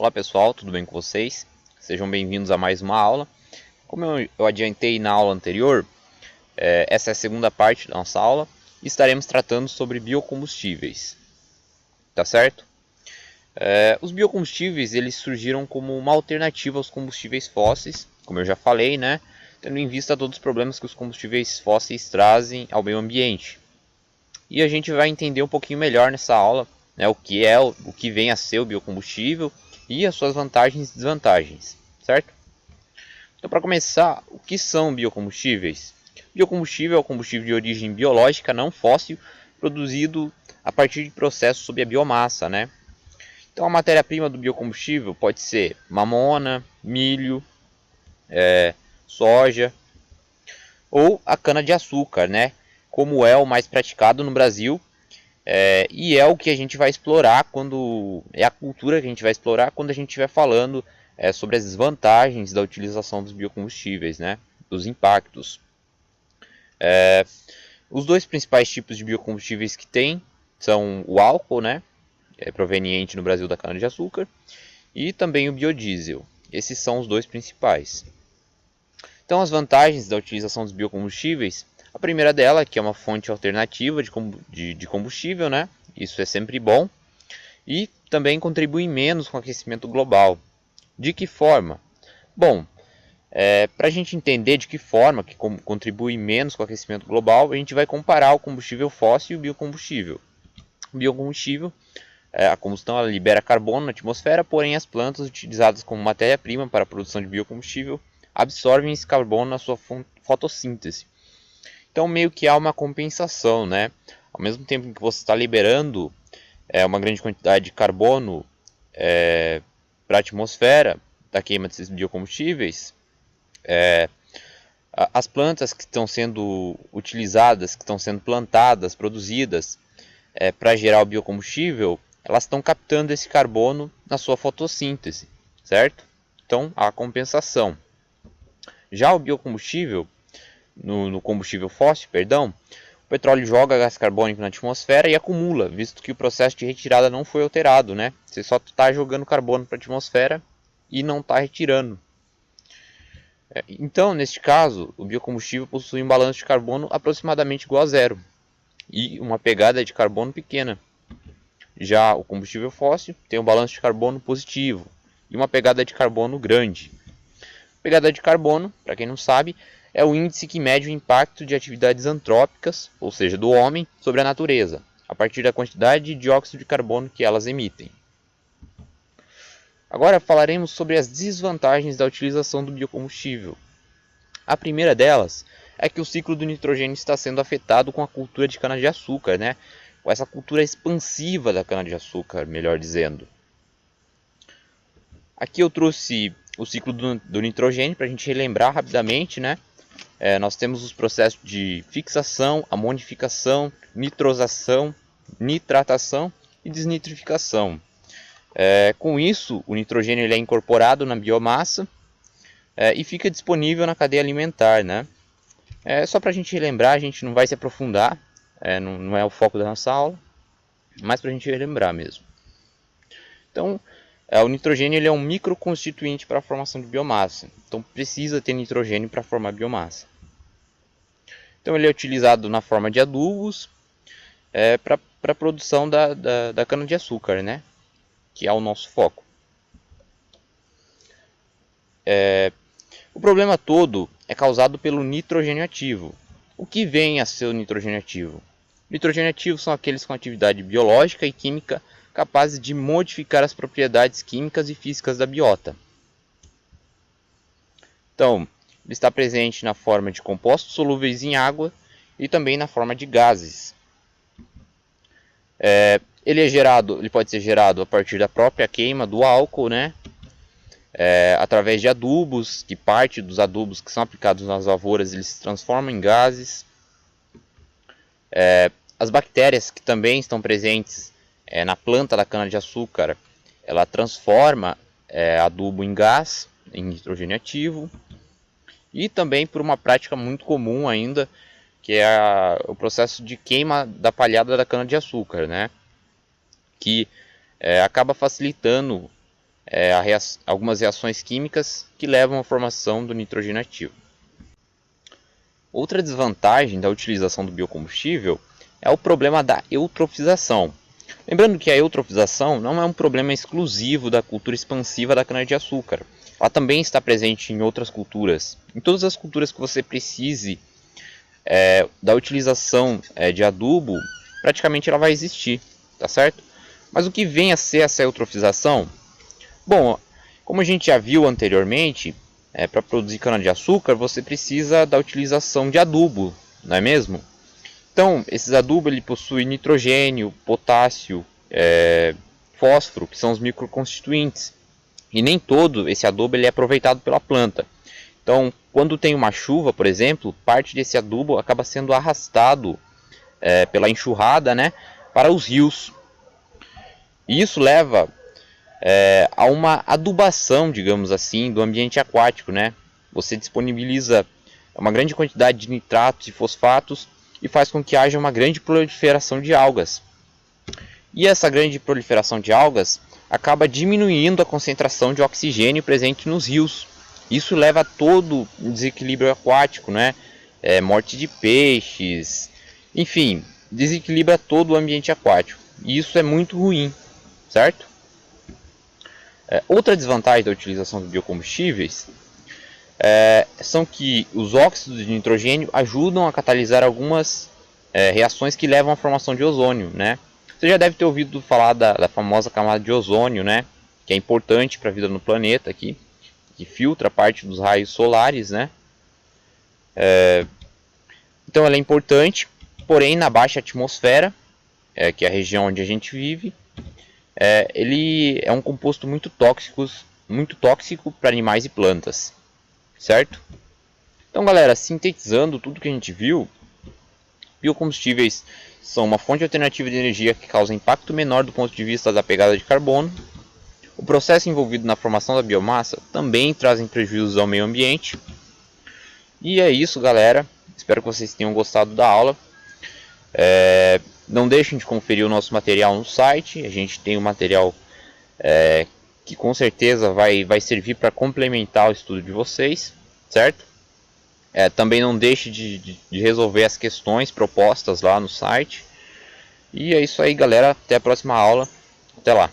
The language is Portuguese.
Olá pessoal, tudo bem com vocês? Sejam bem-vindos a mais uma aula. Como eu adiantei na aula anterior, essa é a segunda parte da nossa aula e estaremos tratando sobre biocombustíveis, tá certo? Os biocombustíveis eles surgiram como uma alternativa aos combustíveis fósseis, como eu já falei, né? Tendo em vista todos os problemas que os combustíveis fósseis trazem ao meio ambiente. E a gente vai entender um pouquinho melhor nessa aula, né, o que vem a ser o biocombustível e as suas vantagens e desvantagens, certo? Então, para começar, o que são biocombustíveis? Biocombustível é o combustível de origem biológica não fóssil produzido a partir de processos sob a biomassa, né? Então, a matéria-prima do biocombustível pode ser mamona, milho, soja ou a cana-de-açúcar, né? Como é o mais praticado no Brasil. E é o que a gente vai explorar é a cultura que a gente vai explorar quando a gente estiver falando sobre as desvantagens da utilização dos biocombustíveis, né? Dos impactos. Os dois principais tipos de biocombustíveis que tem são o álcool, né? Proveniente no Brasil da cana-de-açúcar, e também o biodiesel. Esses são os dois principais. Então, as vantagens da utilização dos biocombustíveis: a primeira dela, que é uma fonte alternativa de combustível, né? Isso é sempre bom. E também contribui menos com o aquecimento global. De que forma? Bom, para a gente entender de que forma que contribui menos com o aquecimento global, a gente vai comparar o combustível fóssil e o biocombustível. O biocombustível, a combustão, ela libera carbono na atmosfera, porém as plantas utilizadas como matéria-prima para a produção de biocombustível absorvem esse carbono na sua fotossíntese. Então meio que há uma compensação, né? Ao mesmo tempo que você está liberando uma grande quantidade de carbono para a atmosfera da queima desses biocombustíveis, as plantas que estão sendo utilizadas, que estão sendo plantadas, produzidas para gerar o biocombustível, elas estão captando esse carbono na sua fotossíntese, certo? Então há compensação. Já o biocombustível, no combustível fóssil, perdão, o petróleo joga gás carbônico na atmosfera e acumula, visto que o processo de retirada não foi alterado, né? Você só está jogando carbono para a atmosfera e não está retirando. Então, neste caso, o biocombustível possui um balanço de carbono aproximadamente igual a zero e uma pegada de carbono pequena. Já o combustível fóssil tem um balanço de carbono positivo e uma pegada de carbono grande. Pegada de carbono, para quem não sabe, é o índice que mede o impacto de atividades antrópicas, ou seja, do homem, sobre a natureza, a partir da quantidade de dióxido de carbono que elas emitem. Agora falaremos sobre as desvantagens da utilização do biocombustível. A primeira delas é que o ciclo do nitrogênio está sendo afetado com a cultura de cana-de-açúcar, né? Com essa cultura expansiva da cana-de-açúcar, melhor dizendo. Aqui eu trouxe o ciclo do nitrogênio para a gente relembrar rapidamente, né? Nós temos os processos de fixação, amonificação, nitrosação, nitratação e desnitrificação. Com isso, o nitrogênio ele é incorporado na biomassa e fica disponível na cadeia alimentar, né? Só para a gente relembrar, a gente não vai se aprofundar, não é o foco da nossa aula, mas para a gente relembrar mesmo. Então, o nitrogênio ele é um microconstituinte para a formação de biomassa. Então, precisa ter nitrogênio para formar biomassa. Então, ele é utilizado na forma de adubos para a produção da cana-de-açúcar, né? Que é o nosso foco. O problema todo é causado pelo nitrogênio ativo. O que vem a ser o nitrogênio ativo? Nitrogênio ativo são aqueles com atividade biológica e química capazes de modificar as propriedades químicas e físicas da biota. Então, ele está presente na forma de compostos solúveis em água e também na forma de gases. Ele pode ser gerado a partir da própria queima do álcool, né? Através de adubos, que parte dos adubos que são aplicados nas lavouras eles se transformam em gases. As bactérias que também estão presentes na planta da cana-de-açúcar, ela transforma adubo em gás, em nitrogênio ativo. E também por uma prática muito comum ainda, que é o processo de queima da palhada da cana-de-açúcar, né? Que acaba facilitando algumas reações químicas que levam à formação do nitrogênio ativo. Outra desvantagem da utilização do biocombustível é o problema da eutrofização. Lembrando que a eutrofização não é um problema exclusivo da cultura expansiva da cana-de-açúcar. Ela também está presente em outras culturas. Em todas as culturas que você precise da utilização de adubo, praticamente ela vai existir, tá certo? Mas o que vem a ser essa eutrofização? Bom, como a gente já viu anteriormente, para produzir cana-de-açúcar você precisa da utilização de adubo, não é mesmo? Então, esses adubos ele possui nitrogênio, potássio, fósforo, que são os microconstituintes. E nem todo esse adubo ele é aproveitado pela planta. Então, quando tem uma chuva, por exemplo, parte desse adubo acaba sendo arrastado pela enxurrada, né, para os rios. E isso leva a uma adubação, digamos assim, do ambiente aquático, né? Você disponibiliza uma grande quantidade de nitratos e fosfatos e faz com que haja uma grande proliferação de algas. E essa grande proliferação de algas acaba diminuindo a concentração de oxigênio presente nos rios. Isso leva a todo um desequilíbrio aquático, né? Morte de peixes, enfim, desequilibra todo o ambiente aquático. E isso é muito ruim, certo? Outra desvantagem da utilização de biocombustíveis são que os óxidos de nitrogênio ajudam a catalisar algumas reações que levam à formação de ozônio, né? Você já deve ter ouvido falar da famosa camada de ozônio, né? Que é importante para a vida no planeta aqui, que filtra parte dos raios solares, né? Então ela é importante, porém na baixa atmosfera, que é a região onde a gente vive, ele é um composto muito tóxico para animais e plantas, certo? Então galera, sintetizando tudo que a gente viu, biocombustíveis são uma fonte alternativa de energia que causa impacto menor do ponto de vista da pegada de carbono. O processo envolvido na formação da biomassa também trazem prejuízos ao meio ambiente. E é isso galera, espero que vocês tenham gostado da aula. Não deixem de conferir o nosso material no site. A gente tem um material que com certeza vai servir para complementar o estudo de vocês, certo? Também não deixe de resolver as questões propostas lá no site. E é isso aí galera, até a próxima aula, até lá.